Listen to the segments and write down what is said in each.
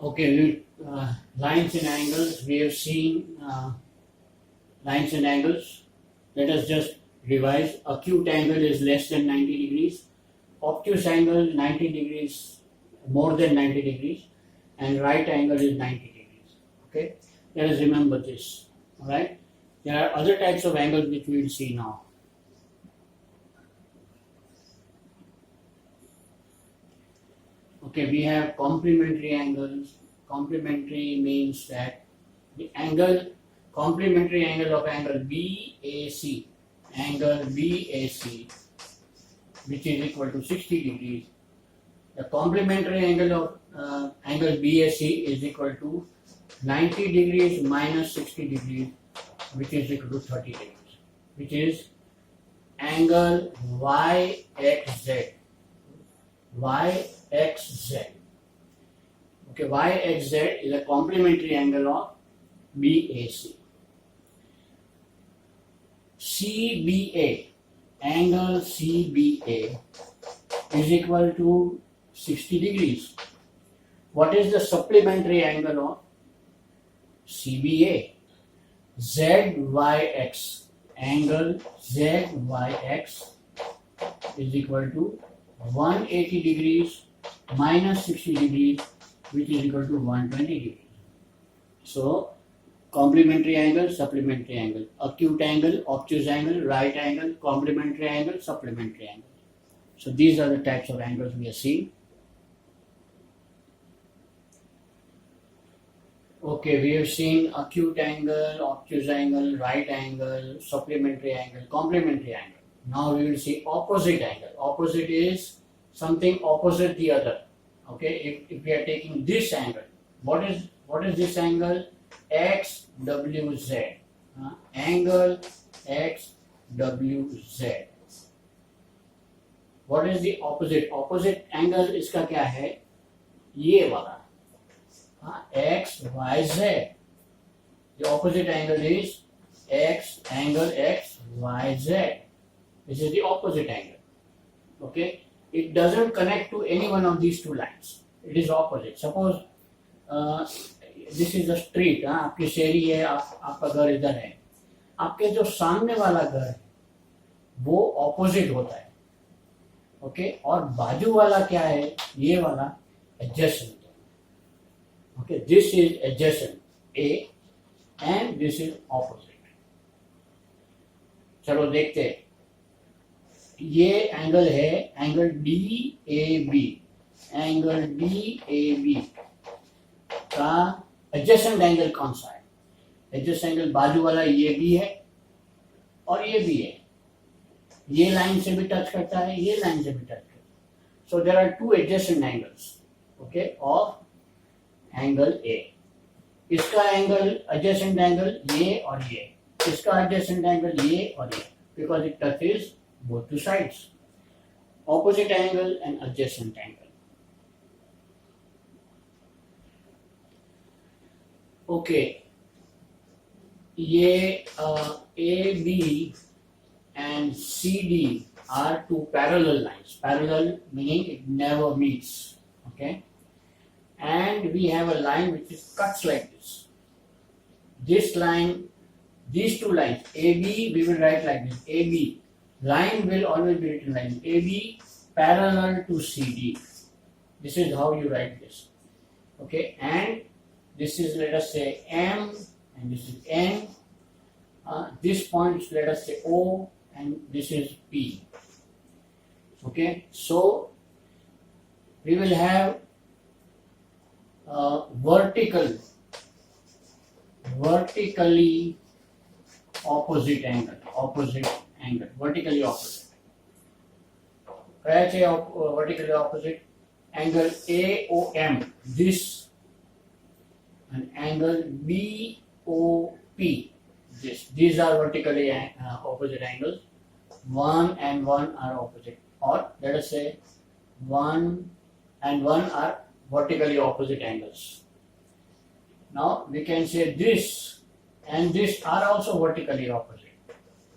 Okay, lines and angles. We have seen lines and angles. Let us just revise. Acute angle is less than 90 degrees. Obtuse angle 90 degrees, more than 90 degrees, and right angle is 90 degrees. Okay, let us remember this. All right. There are other types of angles which we will see now. Okay, we have complementary angles. Complementary means that the complementary angle of angle BAC, which is equal to 60 degrees. The complementary angle of angle BAC is equal to 90 degrees minus 60 degrees, which is equal to 30 degrees, which is angle YXZ. YXZ. Okay, YXZ is a complementary angle of BAC. CBA, angle CBA is equal to 60 degrees. What is the supplementary angle of CBA? ZYX, angle ZYX is equal to 180 degrees minus 60 degrees, which is equal to 120 degrees. So, complementary angle, supplementary angle, acute angle, obtuse angle, right angle, complementary angle, supplementary angle. So, these are the types of angles we are seeing. Okay, we have seen acute angle, obtuse angle, right angle, supplementary angle, complementary angle. Now we will see opposite angle. Opposite is something opposite the other. Okay, if we are taking this angle, what is this angle? XWZ. Angle XWZ. What is the opposite? Opposite angle इसका क्या है? ये वाला. XYZ. The opposite angle is angle XYZ. This is the opposite angle. Okay, it doesn't connect to any one of these two lines. It is opposite. Suppose this is a street. आपकी शेरी है, आपका घर इधर है. आपके जो सामने वाला घर है वो ऑपोजिट होता है. ओके, और बाजू वाला क्या है? ये वाला adjacent. Okay, this is adjacent A and this is opposite. चलो देखते हैं. ये एंगल है एंगल DAB. एंगल DAB का एडजेसेंट एंगल कौन सा है? एडजेसेंट एंगल बाजू वाला ये भी है और ये भी है. ये लाइन से भी टच करता है, ये लाइन से भी टच करता है. So there are two adjacent angles. Okay, of angle A. इसका एंगल एडजेसेंट एंगल ये और ये. इसका एडजेसेंट एंगल ये और ये, because it touches both two sides. Opposite angle and adjacent angle. Okay, ये AB and CD are two parallel lines. Parallel meaning it never meets. Okay, and we have a line which is cuts like this. This line, these two lines, AB, we will write like this. AB line will always be written like AB parallel to CD. This is how you write this. Okay, and this is, let us say, M, and this is N. This point is, let us say, O, and this is P. Okay, so we will have vertically opposite angle. Vertically opposite. कया છે vertically opposite? Angle AOM, this, and angle BOP, this. These are vertically opposite angles. One and one are opposite, or let us say 1 and 1 are vertically opposite angles. Now we can say this and this are also vertically opposite.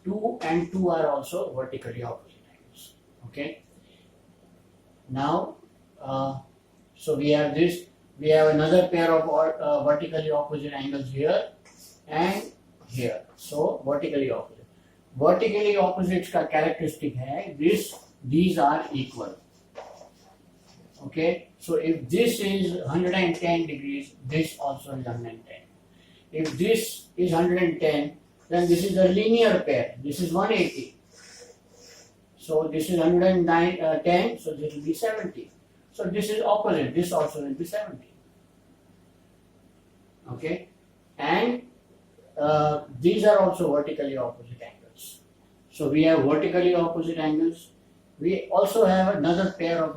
2 and 2 are also vertically opposite angles. Okay. Now, so we have this we have another pair of vertically opposite angles here and here. So vertically opposite. Vertically opposite का characteristic है these are equal. Okay, so if this is 110 degrees, this also is 110. If this is 110, then this is a linear pair. This is 180. So this is 110, so this will be 70. So this is opposite, this also will be 70. Okay, and these are also vertically opposite angles. So we have vertically opposite angles. We also have another pair of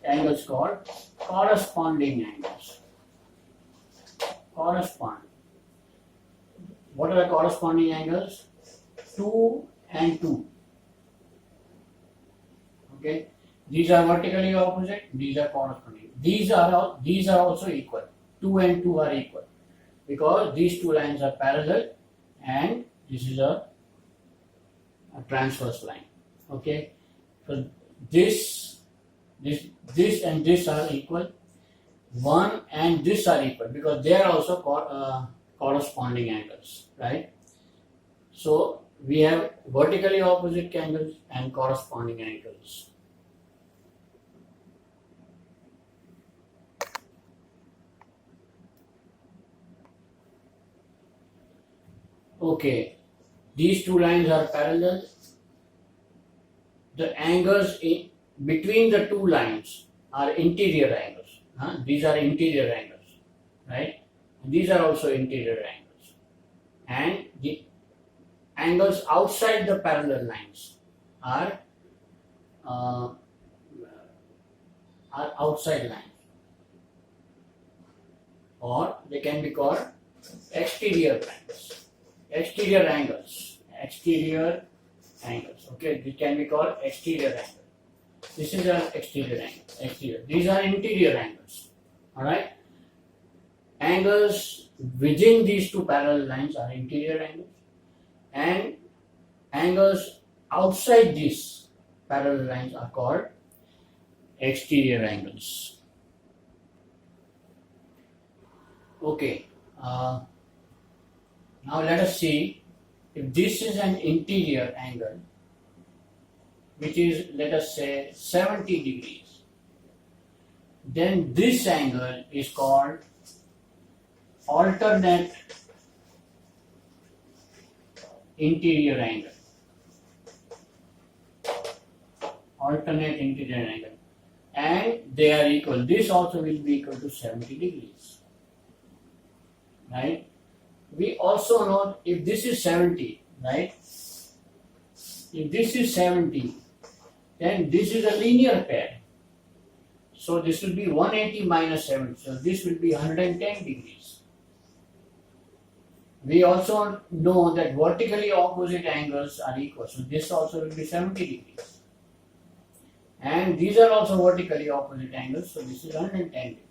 angles called corresponding angles. Corresponding. What are the corresponding angles? 2 and 2. Okay, these are vertically opposite. These are corresponding. These are also equal. 2 and 2 are equal because these two lines are parallel, and this is a transverse line. Okay, so this and this are equal. 1 and this are equal because they are also corresponding angles, right? So we have vertically opposite angles and corresponding angles. Okay, these two lines are parallel. The angles between the two lines are interior angles. These are interior angles, right? These are also interior angles. And the angles outside the parallel lines are outside lines, or they can be called exterior lines. Exterior angles. Okay, this can be called exterior angle. This is an exterior angle. Exterior. These are interior angles. All right. Angles within these two parallel lines are interior angles, and angles outside these parallel lines are called exterior angles. Okay. Now let us see if this is an interior angle, which is, let us say, 70 degrees, then this angle is called alternate interior angle. Alternate interior angle. And they are equal. This also will be equal to 70 degrees. Right? We also know if this is 70, right? If this is 70, then this is a linear pair. So this will be 180 minus 70. So this will be 110 degrees. We also know that vertically opposite angles are equal. So this also will be 70 degrees. And these are also vertically opposite angles. So this is 110 degrees.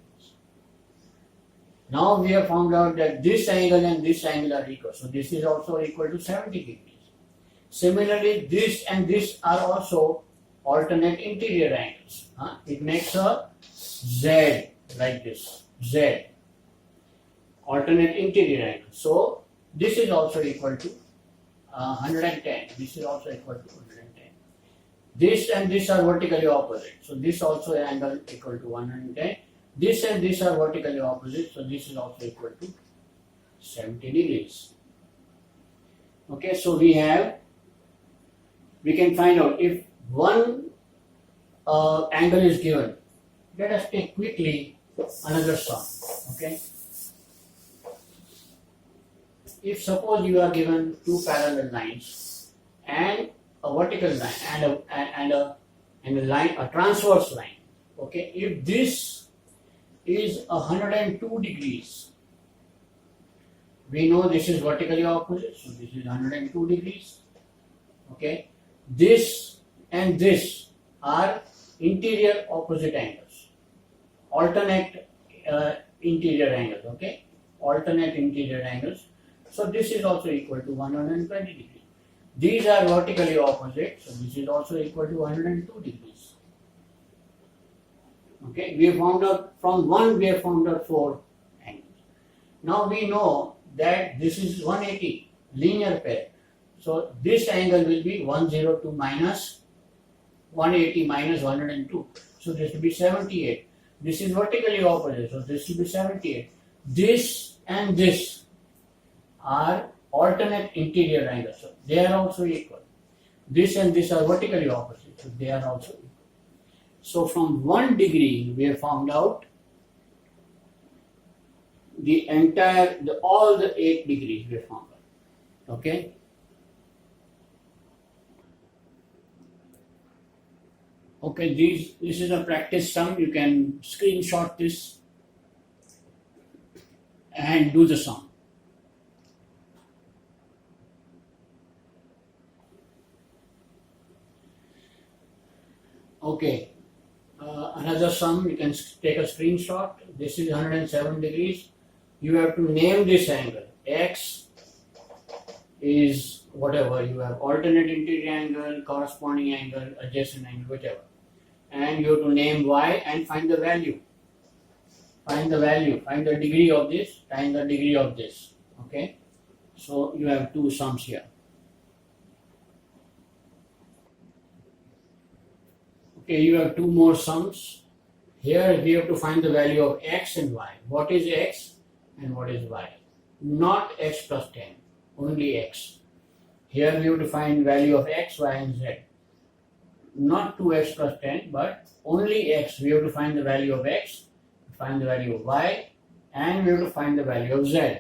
Now we have found out that this angle and this angle are equal. So this is also equal to 70 degrees. Similarly, this and this are also alternate interior angles. It makes a Z like this. Z. Alternate interior angle. So this is also equal to 110. This is also equal to 110. This and this are vertically opposite. So this also angle equal to 110. This and this are vertically opposite. So this is also equal to 70 degrees. Okay, so we can find out if one angle is given. Let us take quickly another sum. Okay. If suppose you are given two parallel lines and a vertical line and a line, a transverse line. Okay. If this is 102 degrees, we know this is vertically opposite. So this is 102 degrees. Okay. This and this are interior opposite angles, alternate interior angles. Okay, alternate interior angles. So this is also equal to 120 degrees. These are vertically opposite, so this is also equal to 102 degrees. Okay, we have found out from 1 we have found out 4 angles. Now we know that this is 180 linear pair. So this angle will be 102 minus 180 minus 102. So this will be 78. This is vertically opposite, so this will be 78. This and this are alternate interior angles, so they are also equal. This and this are vertically opposite, so they are also equal. So from 1 degree we have found out the entire, all the 8 degrees we have found out. Okay. Okay, this is a practice sum. You can screenshot this and do the sum. Okay, another sum, you can take a screenshot. This is 107 degrees. You have to name this angle. X is whatever, you have alternate interior angle, corresponding angle, adjacent angle, whichever. And you have to name Y and find the value. Find the value, find the degree of this, find the degree of this. Okay, so you have 2 sums here. Okay, you have 2 more sums. Here we have to find the value of X and Y. What is X and what is Y? Not X plus 10, only X. Here we have to find value of X, Y and Z. Not 2x plus 10, but only X. We have to find the value of X, find the value of Y, and we have to find the value of Z.